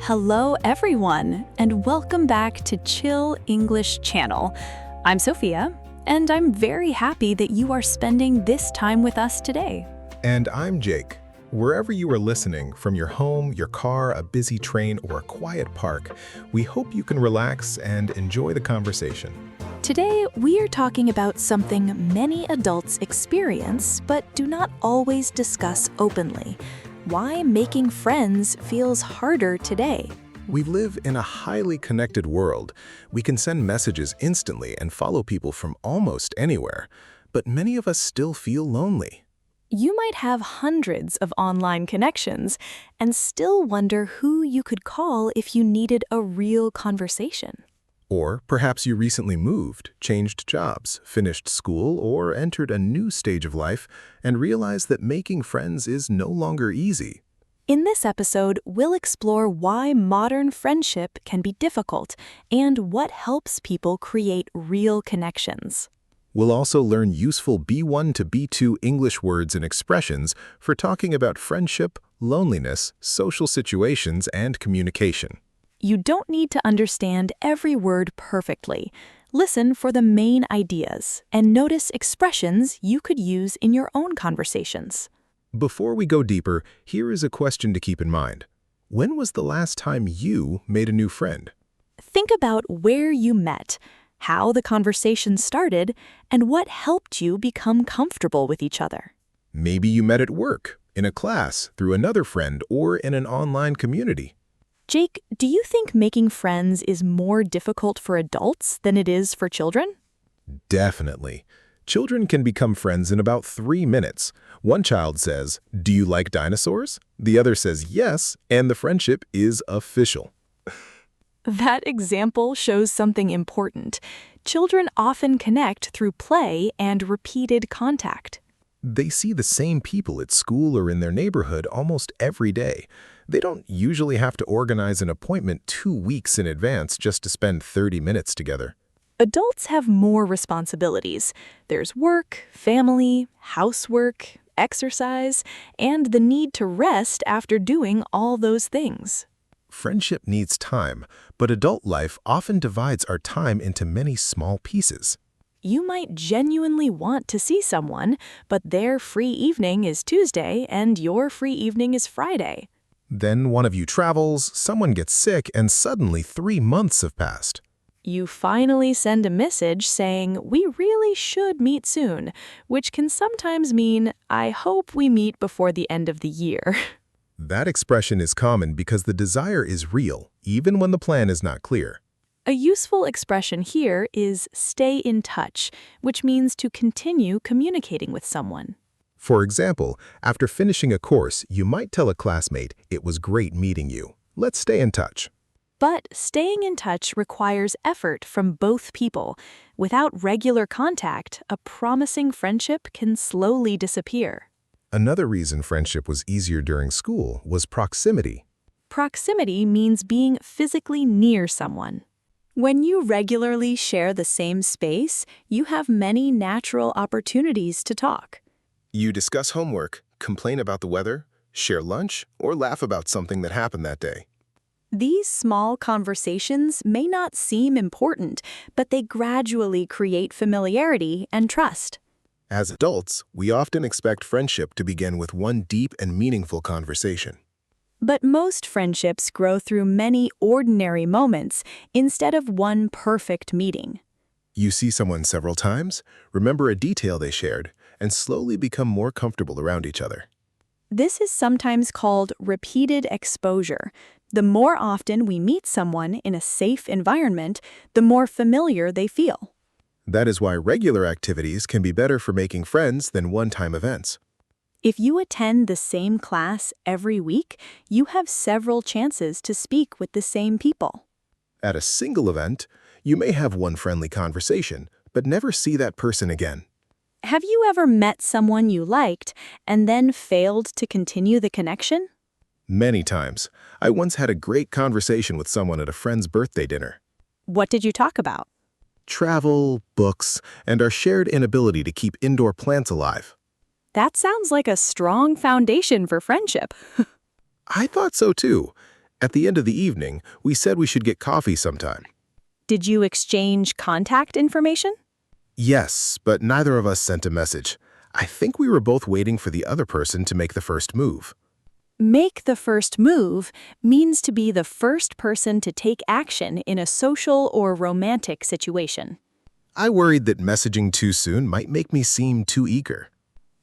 Hello, everyone, and welcome back to Chill English Channel. I'm Sophia, and I'm very happy that you are spending this time with us today. And I'm Jake. Wherever you are listening, from your home, your car, a busy train, or a quiet park, we hope you can relax and enjoy the conversation. Today, we are talking about something many adults experience but do not always discuss openly: why making friends feels harder today. We live in a highly connected world. We can send messages instantly and follow people from almost anywhere, but many of us still feel lonely. You might have hundreds of online connections and still wonder who you could call if you needed a real conversation. Or perhaps you recently moved, changed jobs, finished school, or entered a new stage of life and realized that making friends is no longer easy. In this episode, we'll explore why modern friendship can be difficult and what helps people create real connections. We'll also learn useful B1 to B2 English words and expressions for talking about friendship, loneliness, social situations, and communication. You don't need to understand every word perfectly. Listen for the main ideas and notice expressions you could use in your own conversations. Before we go deeper, here is a question to keep in mind. When was the last time you made a new friend? Think about where you met, how the conversation started, and what helped you become comfortable with each other. Maybe you met at work, in a class, through another friend, or in an online community. Jake, do you think making friends is more difficult for adults than it is for children? Definitely. Children can become friends in about 3 minutes. One child says, "Do you like dinosaurs?" The other says yes, and the friendship is official. That example shows something important. Children often connect through play and repeated contact. They see the same people at school or in their neighborhood almost every day. They don't usually have to organize an appointment 2 weeks in advance just to spend 30 minutes together. Adults have more responsibilities. There's work, family, housework, exercise, and the need to rest after doing all those things. Friendship needs time, but adult life often divides our time into many small pieces. You might genuinely want to see someone, but their free evening is Tuesday and your free evening is Friday. Then one of you travels, someone gets sick, and suddenly 3 months have passed. You finally send a message saying, "We really should meet soon," which can sometimes mean, "I hope we meet before the end of the year." That expression is common because the desire is real, even when the plan is not clear. A useful expression here is stay in touch, which means to continue communicating with someone. For example, after finishing a course, you might tell a classmate, "It was great meeting you. Let's stay in touch." But staying in touch requires effort from both people. Without regular contact, a promising friendship can slowly disappear. Another reason friendship was easier during school was proximity. Proximity means being physically near someone. When you regularly share the same space, you have many natural opportunities to talk. You discuss homework, complain about the weather, share lunch, or laugh about something that happened that day. These small conversations may not seem important, but they gradually create familiarity and trust. As adults, we often expect friendship to begin with one deep and meaningful conversation. But most friendships grow through many ordinary moments instead of one perfect meeting. You see someone several times, remember a detail they shared, and slowly become more comfortable around each other. This is sometimes called repeated exposure. The more often we meet someone in a safe environment, the more familiar they feel. That is why regular activities can be better for making friends than one-time events. If you attend the same class every week, you have several chances to speak with the same people. At a single event, you may have one friendly conversation, but never see that person again. Have you ever met someone you liked and then failed to continue the connection? Many times. I once had a great conversation with someone at a friend's birthday dinner. What did you talk about? Travel, books, and our shared inability to keep indoor plants alive. That sounds like a strong foundation for friendship. I thought so too. At the end of the evening, we said we should get coffee sometime. Did you exchange contact information? Yes, but neither of us sent a message. I think we were both waiting for the other person to make the first move. Make the first move means to be the first person to take action in a social or romantic situation. I worried that messaging too soon might make me seem too eager.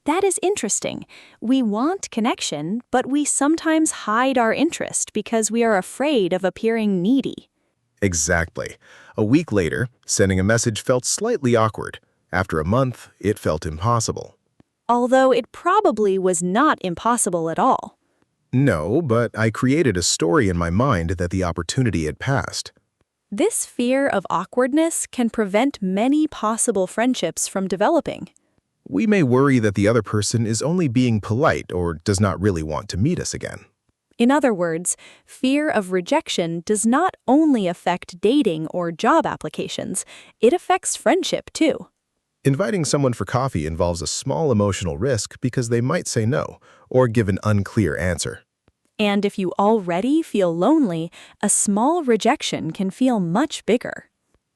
That is interesting. We want connection, but we sometimes hide our interest because we are afraid of appearing needy. Exactly. A week later, sending a message felt slightly awkward. After a month, it felt impossible. Although it probably was not impossible at all. No, but I created a story in my mind that the opportunity had passed. This fear of awkwardness can prevent many possible friendships from developing. We may worry that the other person is only being polite or does not really want to meet us again. In other words, fear of rejection does not only affect dating or job applications, it affects friendship too. Inviting someone for coffee involves a small emotional risk because they might say no or give an unclear answer. And if you already feel lonely, a small rejection can feel much bigger.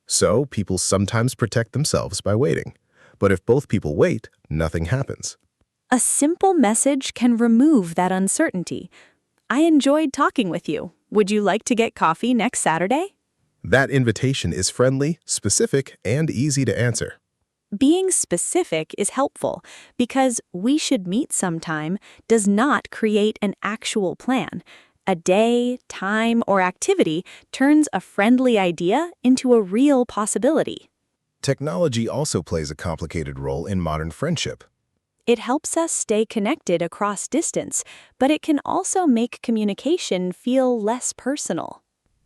So, people sometimes protect themselves by waiting. But if both people wait, nothing happens. A simple message can remove that uncertainty. I enjoyed talking with you. Would you like to get coffee next Saturday? That invitation is friendly, specific, and easy to answer. Being specific is helpful because "we should meet sometime" does not create an actual plan. A day, time, or activity turns a friendly idea into a real possibility. Technology also plays a complicated role in modern friendship. It helps us stay connected across distance, but it can also make communication feel less personal.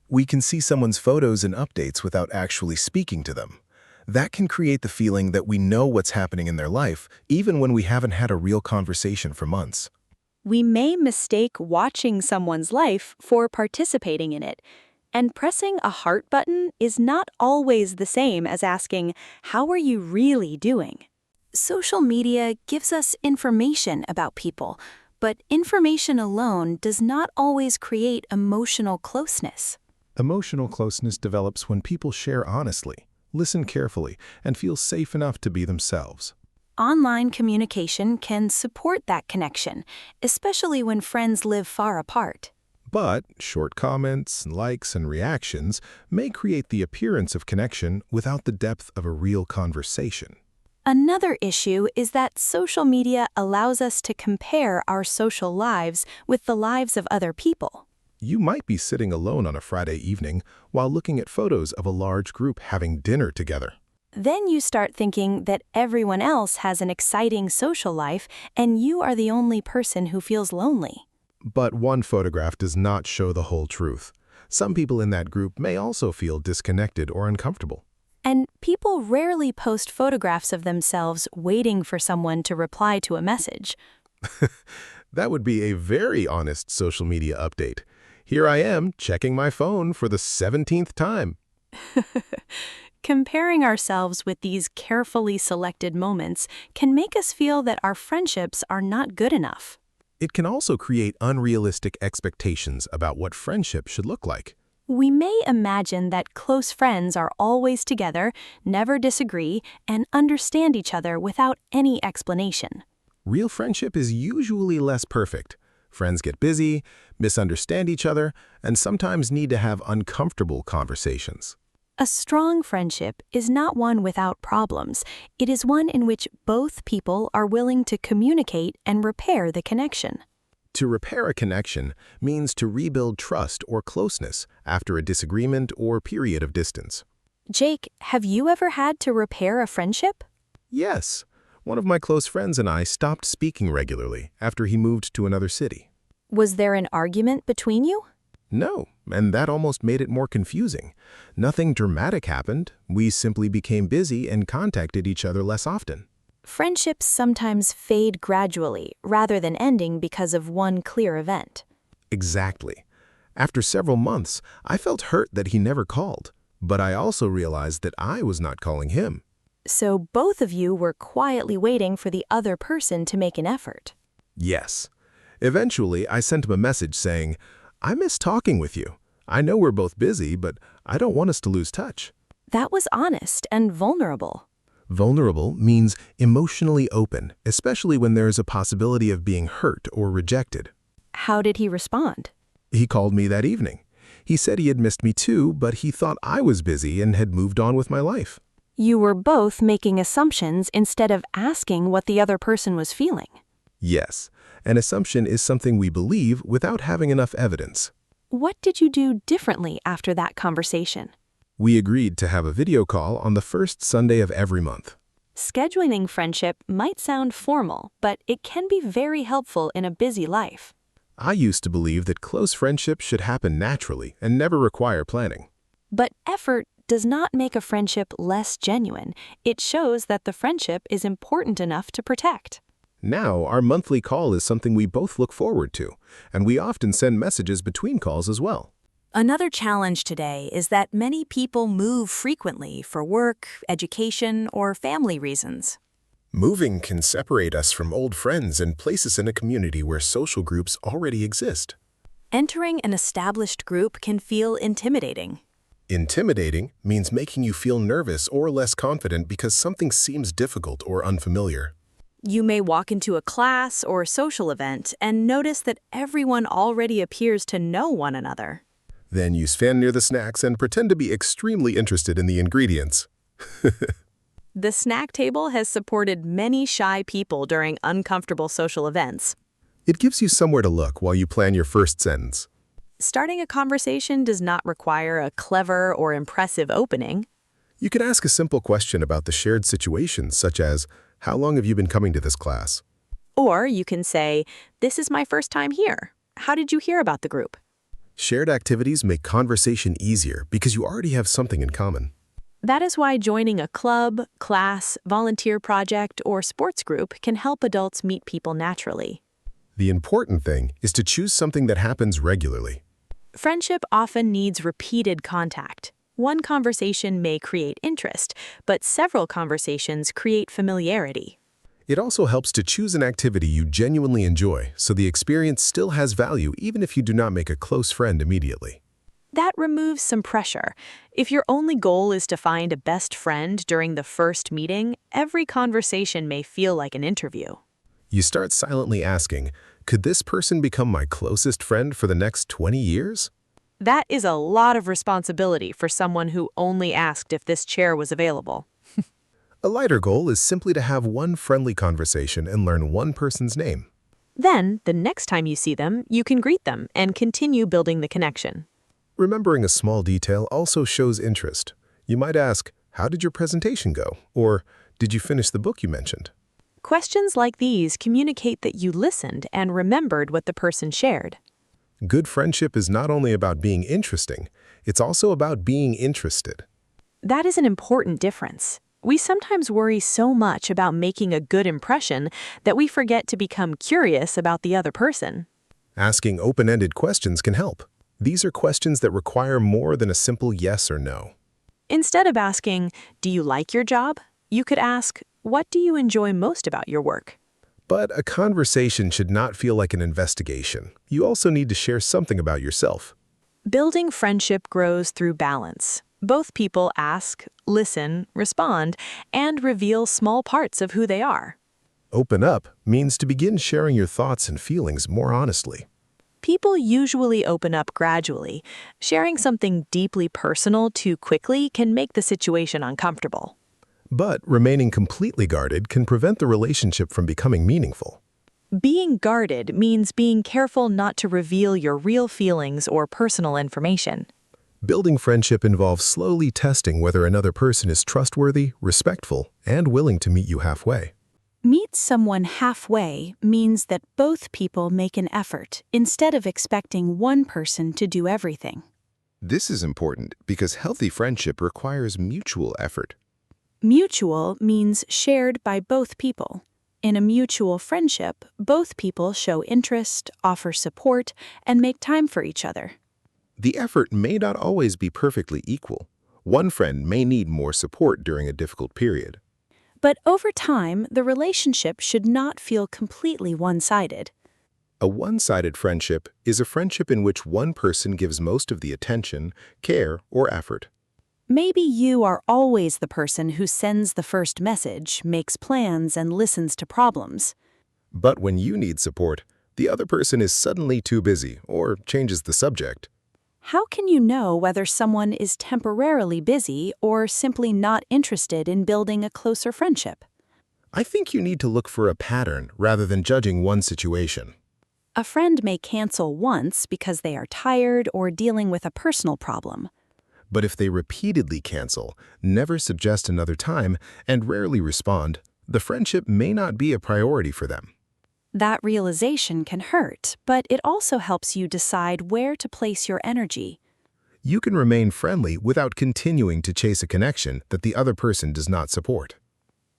We can see someone's photos and updates without actually speaking to them. That can create the feeling that we know what's happening in their life, even when we haven't had a real conversation for months. We may mistake watching someone's life for participating in it. And pressing a heart button is not always the same as asking, "How are you really doing?" Social media gives us information about people, but information alone does not always create emotional closeness. Emotional closeness develops when people share honestly, listen carefully, and feel safe enough to be themselves. Online communication can support that connection, especially when friends live far apart. But short comments, likes, and reactions may create the appearance of connection without the depth of a real conversation. Another issue is that social media allows us to compare our social lives with the lives of other people. You might be sitting alone on a Friday evening while looking at photos of a large group having dinner together. Then you start thinking that everyone else has an exciting social life and you are the only person who feels lonely. But one photograph does not show the whole truth. Some people in that group may also feel disconnected or uncomfortable. And people rarely post photographs of themselves waiting for someone to reply to a message. That would be a very honest social media update. Here I am, checking my phone for the 17th time. Comparing ourselves with these carefully selected moments can make us feel that our friendships are not good enough. It can also create unrealistic expectations about what friendship should look like. We may imagine that close friends are always together, never disagree, and understand each other without any explanation. Real friendship is usually less perfect. Friends get busy, misunderstand each other, and sometimes need to have uncomfortable conversations. A strong friendship is not one without problems. It is one in which both people are willing to communicate and repair the connection. To repair a connection means to rebuild trust or closeness after a disagreement or period of distance. Jake, have you ever had to repair a friendship? Yes. One of my close friends and I stopped speaking regularly after he moved to another city. Was there an argument between you? No, and that almost made it more confusing. Nothing dramatic happened. We simply became busy and contacted each other less often. Friendships sometimes fade gradually rather than ending because of one clear event. Exactly. After several months, I felt hurt that he never called, but I also realized that I was not calling him. So both of you were quietly waiting for the other person to make an effort. Yes. Eventually, I sent him a message saying, I miss talking with you. I know we're both busy, but I don't want us to lose touch. That was honest and vulnerable. Vulnerable means emotionally open, especially when there is a possibility of being hurt or rejected. How did he respond? He called me that evening. He said he had missed me too, but he thought I was busy and had moved on with my life. You were both making assumptions instead of asking what the other person was feeling. Yes, an assumption is something we believe without having enough evidence. What did you do differently after that conversation? We agreed to have a video call on the first Sunday of every month. Scheduling friendship might sound formal, but it can be very helpful in a busy life. I used to believe that close friendships should happen naturally and never require planning. But effort does not make a friendship less genuine. It shows that the friendship is important enough to protect. Now, our monthly call is something we both look forward to, and we often send messages between calls as well. Another challenge today is that many people move frequently for work, education, or family reasons. Moving can separate us from old friends and place us in a community where social groups already exist. Entering an established group can feel intimidating. Intimidating means making you feel nervous or less confident because something seems difficult or unfamiliar. You may walk into a class or social event and notice that everyone already appears to know one another. Then you stand near the snacks and pretend to be extremely interested in the ingredients. The snack table has supported many shy people during uncomfortable social events. It gives you somewhere to look while you plan your first sentence. Starting a conversation does not require a clever or impressive opening. You could ask a simple question about the shared situation, such as, "How long have you been coming to this class?" Or you can say, "This is my first time here. How did you hear about the group?" Shared activities make conversation easier because you already have something in common. That is why joining a club, class, volunteer project, or sports group can help adults meet people naturally. The important thing is to choose something that happens regularly. Friendship often needs repeated contact. One conversation may create interest, but several conversations create familiarity. It also helps to choose an activity you genuinely enjoy so the experience still has value even if you do not make a close friend immediately. That removes some pressure. If your only goal is to find a best friend during the first meeting, every conversation may feel like an interview. You start silently asking, could this person become my closest friend for the next 20 years? That is a lot of responsibility for someone who only asked if this chair was available. A lighter goal is simply to have one friendly conversation and learn one person's name. Then, the next time you see them, you can greet them and continue building the connection. Remembering a small detail also shows interest. You might ask, how did your presentation go? Or, did you finish the book you mentioned? Questions like these communicate that you listened and remembered what the person shared. Good friendship is not only about being interesting, it's also about being interested. That is an important difference. We sometimes worry so much about making a good impression that we forget to become curious about the other person. Asking open-ended questions can help. These are questions that require more than a simple yes or no. Instead of asking, "Do you like your job?" you could ask, "What do you enjoy most about your work?" But a conversation should not feel like an investigation. You also need to share something about yourself. Building friendship grows through balance. Both people ask, listen, respond, and reveal small parts of who they are. Open up means to begin sharing your thoughts and feelings more honestly. People usually open up gradually. Sharing something deeply personal too quickly can make the situation uncomfortable. But remaining completely guarded can prevent the relationship from becoming meaningful. Being guarded means being careful not to reveal your real feelings or personal information. Building friendship involves slowly testing whether another person is trustworthy, respectful, and willing to meet you halfway. Meet someone halfway means that both people make an effort instead of expecting one person to do everything. This is important because healthy friendship requires mutual effort. Mutual means shared by both people. In a mutual friendship, both people show interest, offer support, and make time for each other. The effort may not always be perfectly equal. One friend may need more support during a difficult period. But over time, the relationship should not feel completely one-sided. A one-sided friendship is a friendship in which one person gives most of the attention, care, or effort. Maybe you are always the person who sends the first message, makes plans, and listens to problems. But when you need support, the other person is suddenly too busy or changes the subject. How can you know whether someone is temporarily busy or simply not interested in building a closer friendship? I think you need to look for a pattern rather than judging one situation. A friend may cancel once because they are tired or dealing with a personal problem. But if they repeatedly cancel, never suggest another time, and rarely respond, the friendship may not be a priority for them. That realization can hurt, but it also helps you decide where to place your energy. You can remain friendly without continuing to chase a connection that the other person does not support.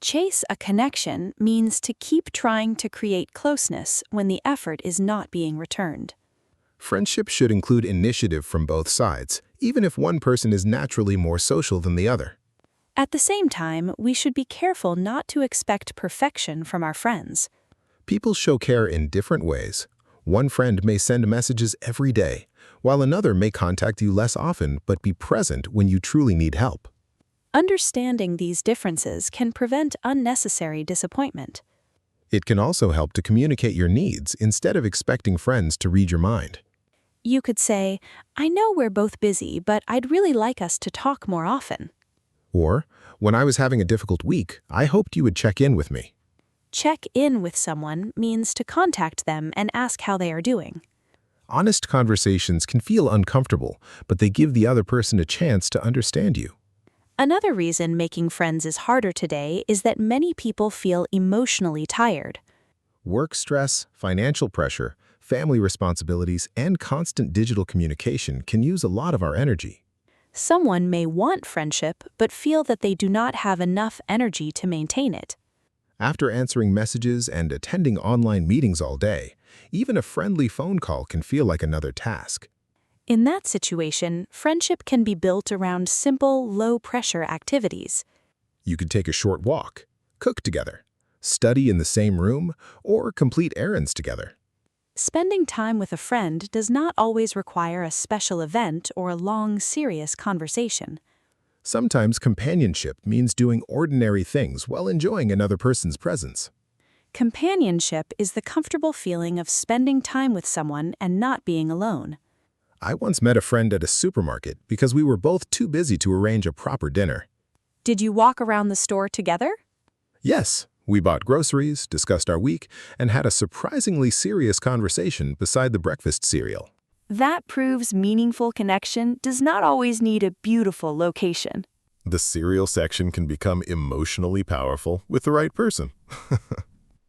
Chase a connection means to keep trying to create closeness when the effort is not being returned. Friendship should include initiative from both sides, even if one person is naturally more social than the other. At the same time, we should be careful not to expect perfection from our friends. People show care in different ways. One friend may send messages every day, while another may contact you less often but be present when you truly need help. Understanding these differences can prevent unnecessary disappointment. It can also help to communicate your needs instead of expecting friends to read your mind. You could say, "I know we're both busy, but I'd really like us to talk more often." Or, when I was having a difficult week, I hoped you would check in with me. Check in with someone means to contact them and ask how they are doing. Honest conversations can feel uncomfortable, but they give the other person a chance to understand you. Another reason making friends is harder today is that many people feel emotionally tired. Work stress, financial pressure, family responsibilities, and constant digital communication can use a lot of our energy. Someone may want friendship but feel that they do not have enough energy to maintain it. After answering messages and attending online meetings all day, even a friendly phone call can feel like another task. In that situation, friendship can be built around simple, low-pressure activities. You could take a short walk, cook together, study in the same room, or complete errands together. Spending time with a friend does not always require a special event or a long, serious conversation. Sometimes companionship means doing ordinary things while enjoying another person's presence. Companionship is the comfortable feeling of spending time with someone and not being alone. I once met a friend at a supermarket because we were both too busy to arrange a proper dinner. Did you walk around the store together? Yes, we bought groceries, discussed our week, and had a surprisingly serious conversation beside the breakfast cereal. That proves meaningful connection does not always need a beautiful location. The cereal section can become emotionally powerful with the right person.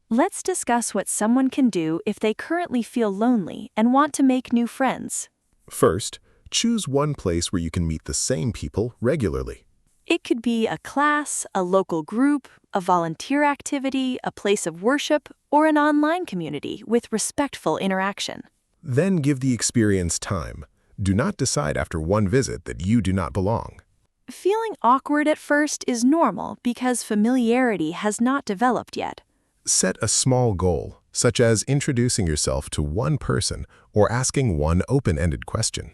Let's discuss what someone can do if they currently feel lonely and want to make new friends. First, choose one place where you can meet the same people regularly. It could be a class, a local group, a volunteer activity, a place of worship, or an online community with respectful interaction. Then give the experience time. Do not decide after one visit that you do not belong. Feeling awkward at first is normal because familiarity has not developed yet. Set a small goal, such as introducing yourself to one person or asking one open-ended question.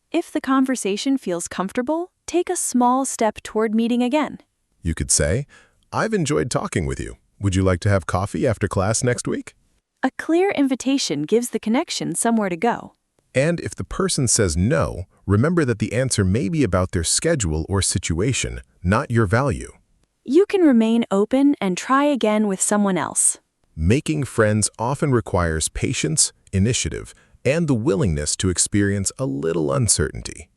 If the conversation feels comfortable, take a small step toward meeting again. You could say, "I've enjoyed talking with you. Would you like to have coffee after class next week?" A clear invitation gives the connection somewhere to go. And if the person says no, remember that the answer may be about their schedule or situation, not your value. You can remain open and try again with someone else. Making friends often requires patience, initiative, and the willingness to experience a little uncertainty.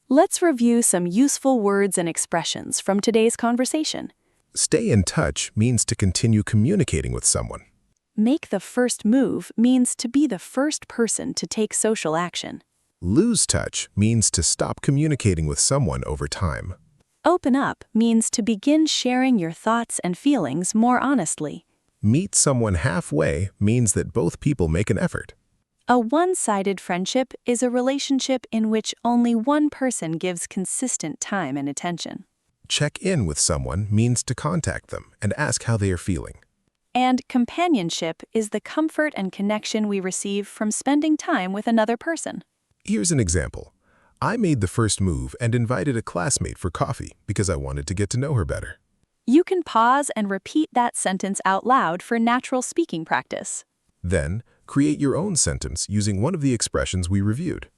Let's review some useful words and expressions from today's conversation. Stay in touch means to continue communicating with someone. Make the first move means to be the first person to take social action. Lose touch means to stop communicating with someone over time. Open up means to begin sharing your thoughts and feelings more honestly. Meet someone halfway means that both people make an effort. A one-sided friendship is a relationship in which only one person gives consistent time and attention. Check in with someone means to contact them and ask how they are feeling. And companionship is the comfort and connection we receive from spending time with another person. Here's an example. I made the first move and invited a classmate for coffee because I wanted to get to know her better. You can pause and repeat that sentence out loud for natural speaking practice. Then, create your own sentence using one of the expressions we reviewed.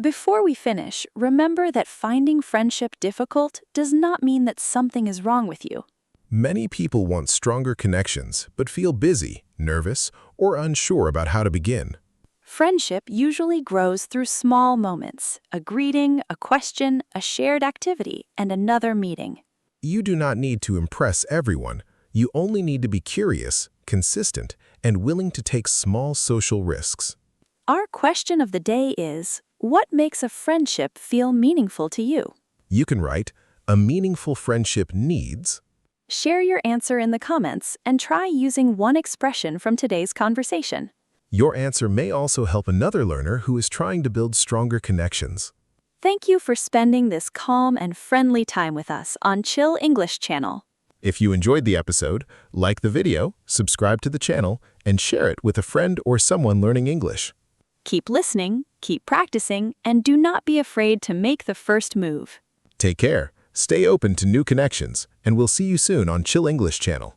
Before we finish, remember that finding friendship difficult does not mean that something is wrong with you. Many people want stronger connections but feel busy, nervous, or unsure about how to begin. Friendship usually grows through small moments: a greeting, a question, a shared activity, and another meeting. You do not need to impress everyone. You only need to be curious, consistent, and willing to take small social risks. Our question of the day is, what makes a friendship feel meaningful to you? You can write, a meaningful friendship needs. Share your answer in the comments and try using one expression from today's conversation. Your answer may also help another learner who is trying to build stronger connections. Thank you for spending this calm and friendly time with us on Chill English channel. If you enjoyed the episode, like the video, subscribe to the channel, and share it with a friend or someone learning English. Keep listening, keep practicing, and do not be afraid to make the first move. Take care, stay open to new connections, and we'll see you soon on Chill English channel.